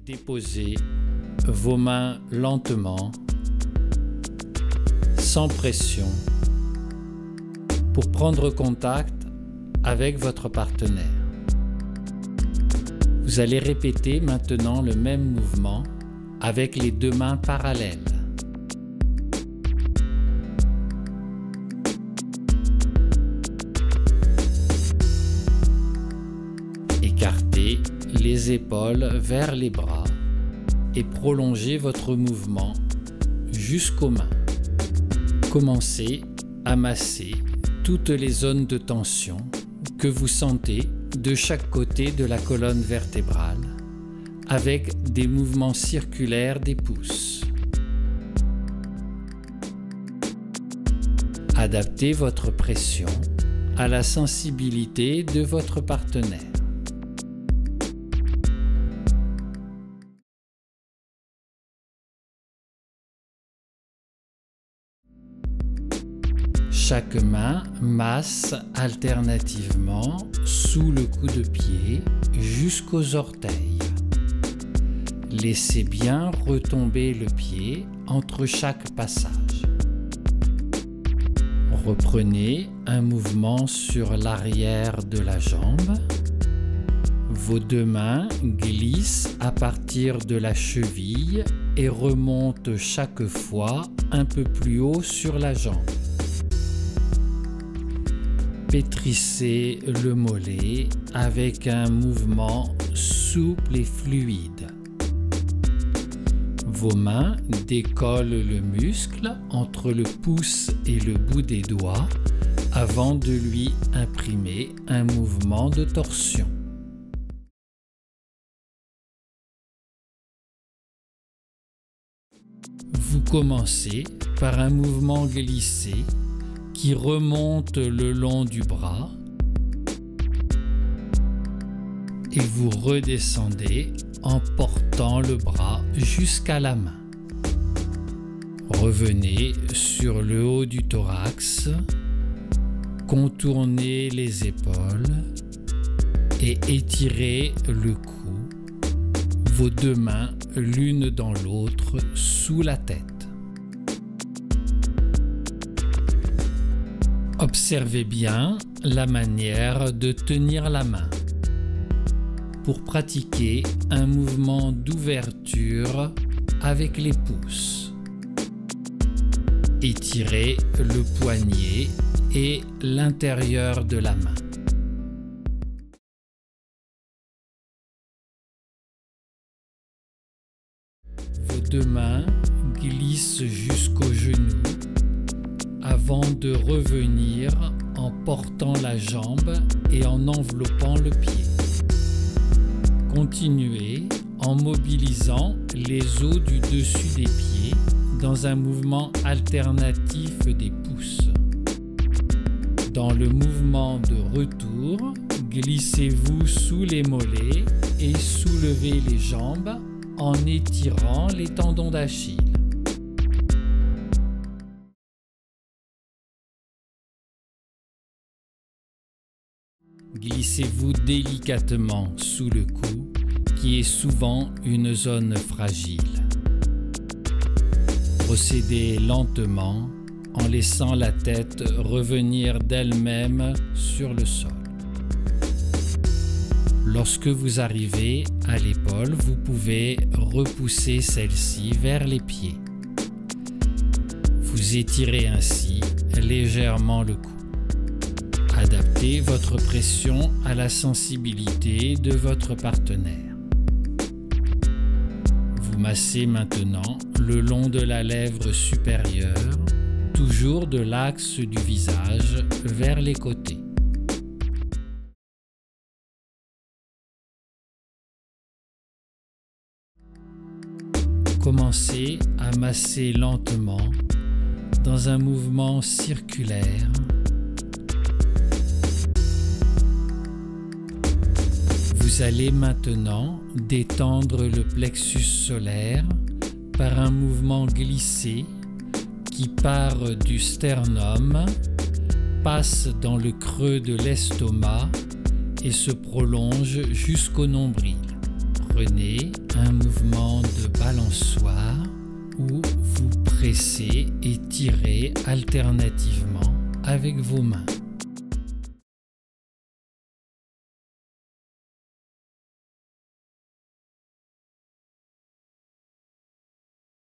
Déposez vos mains lentement, sans pression, pour prendre contact avec votre partenaire. Vous allez répéter maintenant le même mouvement avec les deux mains parallèles. Écartez les épaules vers les bras et prolongez votre mouvement jusqu'aux mains. Commencez à masser toutes les zones de tension que vous sentez de chaque côté de la colonne vertébrale avec des mouvements circulaires des pouces. Adaptez votre pression à la sensibilité de votre partenaire. Chaque main masse alternativement sous le coup de pied jusqu'aux orteils. Laissez bien retomber le pied entre chaque passage. Reprenez un mouvement sur l'arrière de la jambe. Vos deux mains glissent à partir de la cheville et remontent chaque fois un peu plus haut sur la jambe. Pétrissez le mollet avec un mouvement souple et fluide. Vos mains décollent le muscle entre le pouce et le bout des doigts avant de lui imprimer un mouvement de torsion. Vous commencez par un mouvement glissé qui remonte le long du bras et vous redescendez en portant le bras jusqu'à la main. Revenez sur le haut du thorax, contournez les épaules et étirez le cou, vos deux mains l'une dans l'autre sous la tête. Observez bien la manière de tenir la main pour pratiquer un mouvement d'ouverture avec les pouces. Étirez le poignet et l'intérieur de la main. Vos deux mains glissent jusqu'aux genoux avant de revenir en portant la jambe et en enveloppant le pied. Continuez en mobilisant les os du dessus des pieds dans un mouvement alternatif des pouces. Dans le mouvement de retour, glissez-vous sous les mollets et soulevez les jambes en étirant les tendons d'Achille. Glissez-vous délicatement sous le cou, qui est souvent une zone fragile. Procédez lentement en laissant la tête revenir d'elle-même sur le sol. Lorsque vous arrivez à l'épaule, vous pouvez repousser celle-ci vers les pieds. Vous étirez ainsi légèrement le cou. Adaptez votre pression à la sensibilité de votre partenaire. Vous massez maintenant le long de la lèvre supérieure, toujours de l'axe du visage vers les côtés. Commencez à masser lentement dans un mouvement circulaire. Vous allez maintenant détendre le plexus solaire par un mouvement glissé qui part du sternum, passe dans le creux de l'estomac et se prolonge jusqu'au nombril. comprenez un mouvement de balançoire où vous pressez et tirez alternativement avec vos mains.